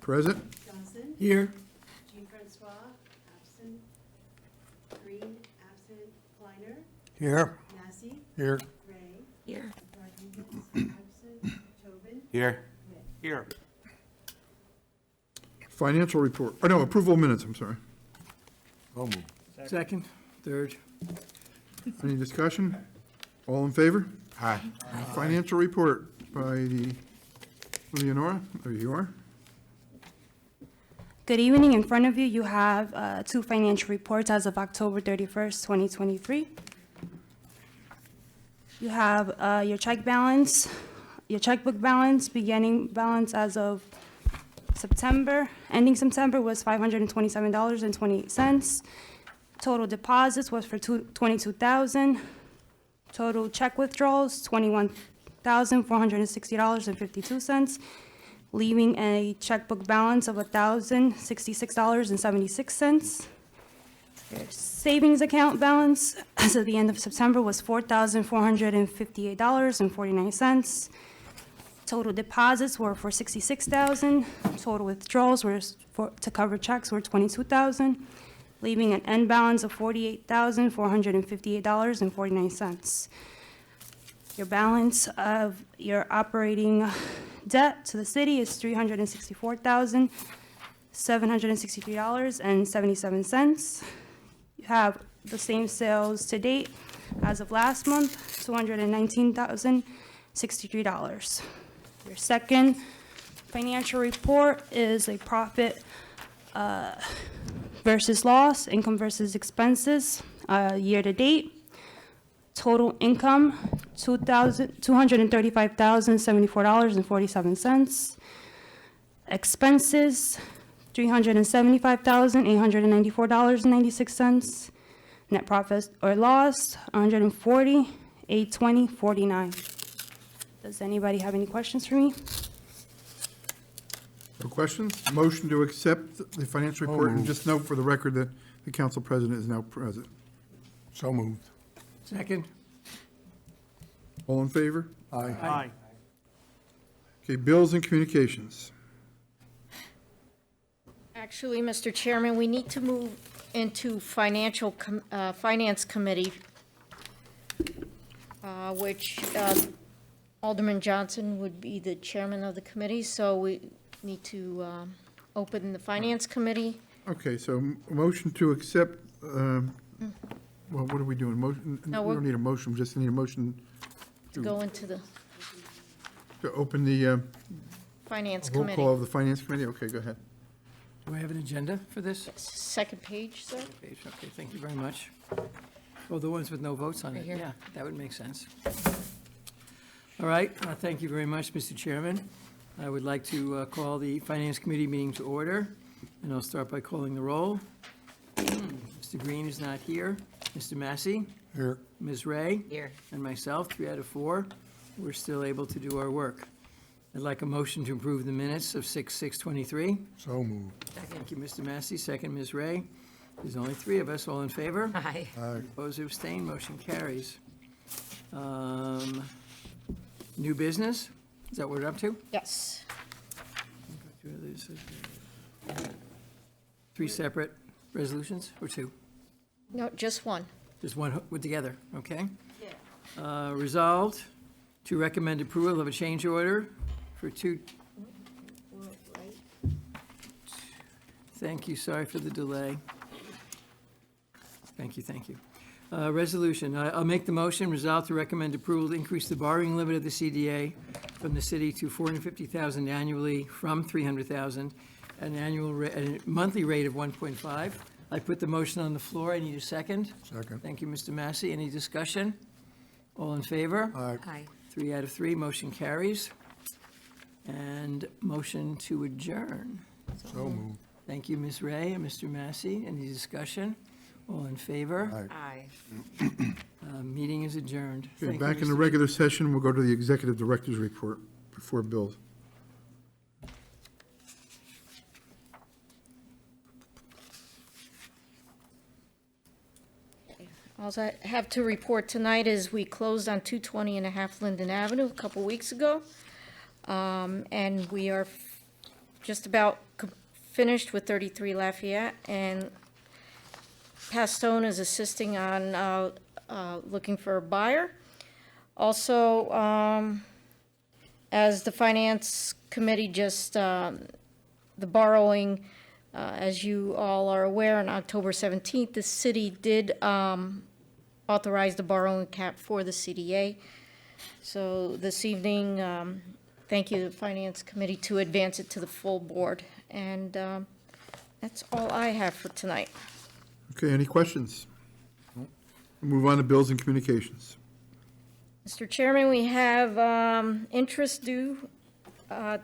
Present. Johnson. Here. Jean-Francois, absent. Green, absent. Kleiner. Here. Massey. Here. Ray. Here. Rodriguez, absent. Tobin. Here. Witt. Here. Financial report, oh no, approval of minutes, I'm sorry. So moved. Second, third. Any discussion? All in favor? Aye. Financial report by Leonora, there you are. Good evening. In front of you, you have two financial reports as of October 31st, 2023. You have your check balance, your checkbook balance, beginning balance as of September, ending September was $527.28. Total deposits was for $22,000. Total check withdrawals, $21,460.52, leaving a checkbook balance of $1,066.76. Your savings account balance as of the end of September was $4,458.49. Total deposits were for $66,000. Total withdrawals were to cover checks were $22,000, leaving an end balance of $48,458.49. Your balance of your operating debt to the city is $364,763.77. You have the same sales to date as of last month, $219,063. Your second financial report is a profit versus loss, income versus expenses, year to date. Total income, $235,074.47. Expenses, $375,894.96. Net profit or loss, $140,820.49. Does anybody have any questions for me? No questions? Motion to accept the financial report, and just note for the record that the council president is now present. So moved. Second. All in favor? Aye. Okay, bills and communications. Actually, Mr. Chairman, we need to move into Finance Committee, which Alderman Johnson would be the chairman of the committee, so we need to open the Finance Committee. Okay, so motion to accept, well, what are we doing? Motion? No, We don't need a motion, we just need a motion To go into the to open the Finance roll Committee. call of the finance committee. Okay, go ahead. Do I have an agenda for this? Second page, sir. Page, okay, thank you very much. Oh, the ones with no votes on Right it? here. Yeah, that would make sense. All right, thank you very much, Mr. Chairman. I would like to call the Finance Committee meeting to order, and I'll start by calling the roll. Mr. Green is not here. Mr. Massey? Here. Ms. Ray? Here. And myself, 3 out of 4. We're still able to do our work. I'd like a motion to approve the minutes of 6/6/23. So moved. Thank you, Mr. Massey. Second, Ms. Ray. There's only 3 of us. All in favor? Aye. Aye. Opposed or abstained, motion carries. New business? Is that what we're up to? Yes. 3 separate resolutions, or 2? No, just one. Just one together, okay? Resolved to recommend approval of a change order for 2. Thank you, sorry for the delay. Thank you. Resolution, I'll make the motion, resolve to recommend approval to increase the borrowing limit of the CDA from the city to $450,000 annually from $300,000, a monthly rate of 1.5. I put the motion on the floor, I need a second. Second. Thank you, Mr. Massey, any discussion? All in favor? Aye. Aye. 3 out of 3, motion carries. And motion to adjourn. So moved. Thank you, Ms. Ray and Mr. Massey. Any discussion? All in favor? Aye. Aye. Meeting is adjourned. Okay, Thank you, back in the Mr. regular session, we'll go to the executive director's report before bills. All I have to report tonight is we closed on 220 and a half Linden Avenue a couple weeks ago. And we are just about finished with 33 Lafayette, and Pastone is assisting on looking for a buyer. Also, as the Finance Committee just, the borrowing, as you all are aware, on October 17th, the city did authorize the borrowing cap for the CDA. So this evening, thank you to the Finance Committee to advance it to the full board. And that's all I have for tonight. Okay, any questions? Move on to bills and communications. Mr. Chairman, we have interest due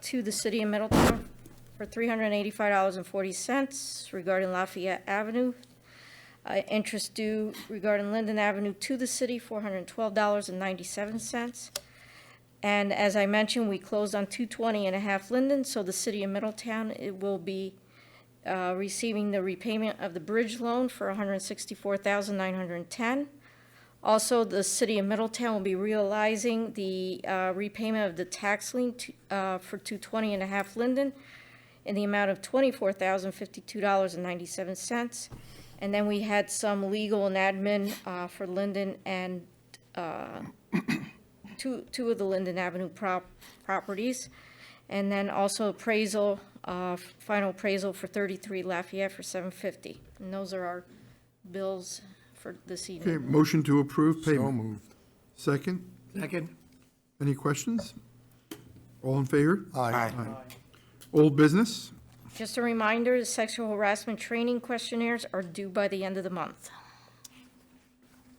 to the city of Middletown for $385.40 regarding Lafayette Avenue. Interest due regarding Linden Avenue to the city, $412.97. And as I mentioned, we closed on 220 and a half Linden, so the city of Middletown, it will be receiving the repayment of the bridge loan for $164,910. Also, the city of Middletown will be realizing the repayment of the tax lien for 220 and a half Linden in the amount of $24,052.97. And then we had some legal and admin for Linden and two of the Linden Avenue properties. And then also appraisal, final appraisal for 33 Lafayette for $750. And those are our bills for this evening. Okay, motion to approve So payment. moved. Second, Second? any questions? All in favor? Aye. Old business? Just a reminder, the sexual harassment training questionnaires are due by the end of the month.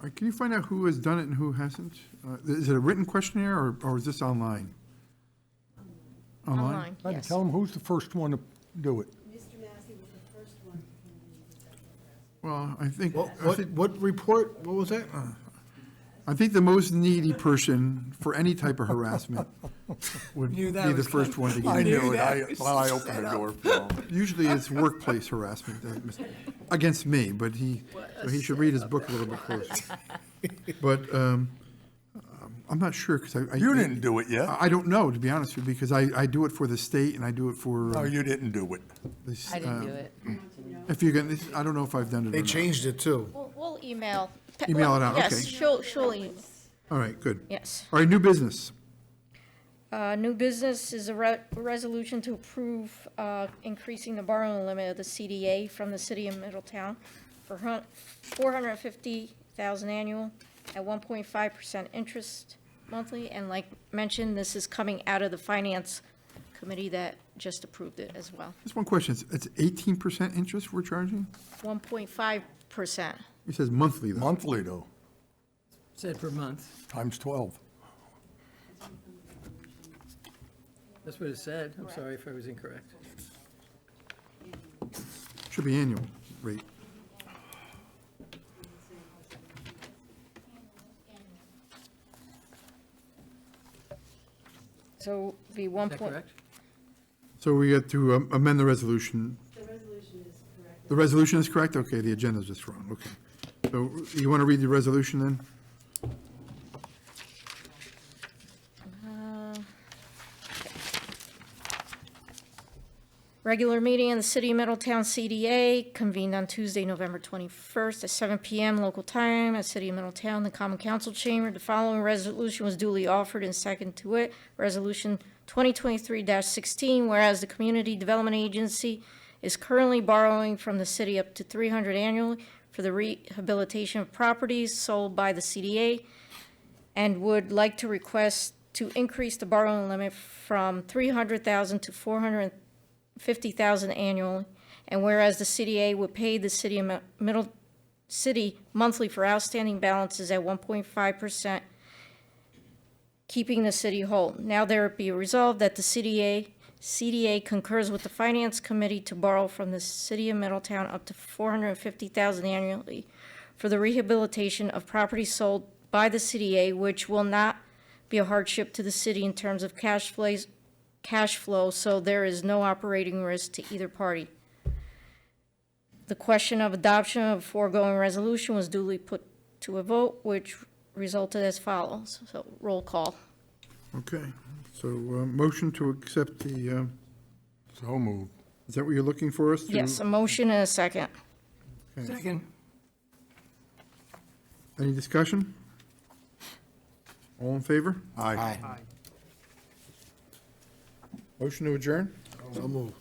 All right, can you find out who has done it and who hasn't? Is it a written questionnaire or is this online? Online, Try to yes. tell them who's the first one to do it. Mr. Massey was the first one who did the sexual harassment. Well, I think, What report, what was that? I think the most needy person for any type of harassment would be Knew that the was first one to I get it. knew it. I opened the door for him. Usually it's workplace harassment against me, but he should read his book a little bit closer. But I'm not sure, because I. You didn't do it yet. I don't know, to be honest with you, because I do it for the state and I do it for. No, you didn't do it. this, I didn't do it. If you can, I don't know if I've done it or They not. changed it too. We'll email. Email it out, Yes, okay. she'll All right, good. yes. All right, new business. New business is a resolution to approve increasing the borrowing limit of the CDA from the city of Middletown for $450,000 annual at 1.5% interest monthly. And like mentioned, this is coming out of the Finance Committee that just approved it as well. Just one question. It's 18% interest we're charging? 1.5%. It says monthly, though. Monthly, though, Said per month. times 12. That's what it said. I'm sorry if I was incorrect. Should be annual rate. So be Is 1. that correct? So we have to amend the resolution. The resolution is correct. The resolution is correct? Okay, the agenda's just wrong, okay. So you want to read the resolution then? Regular meeting in the City of Middletown CDA convened on Tuesday, November 21st at 7 PM local time at City of Middletown, the Common Council Chamber. The following resolution was duly offered and second to it. Resolution 2023-16, whereas the Community Development Agency is currently borrowing from the city up to $300 annually for the rehabilitation of properties sold by the CDA and would like to request to increase the borrowing limit from $300,000 to $450,000 annually, and whereas the CDA would pay the city of City monthly for outstanding balances at 1.5%, keeping the city whole. Now there be resolved that the CDA concurs with the Finance Committee to borrow from the city of Middletown up to $450,000 annually for the rehabilitation of property sold by the CDA, which will not be a hardship to the city in terms of cash flow, so there is no operating risk to either party. The question of adoption of foregoing resolution was duly put to a vote, which resulted as follows. So roll call. Okay, so motion to accept the So moved. Is that what you're looking for us to? Yes, a motion and a second. Second. Any discussion? All in favor? Aye. Aye. Motion to adjourn? So moved.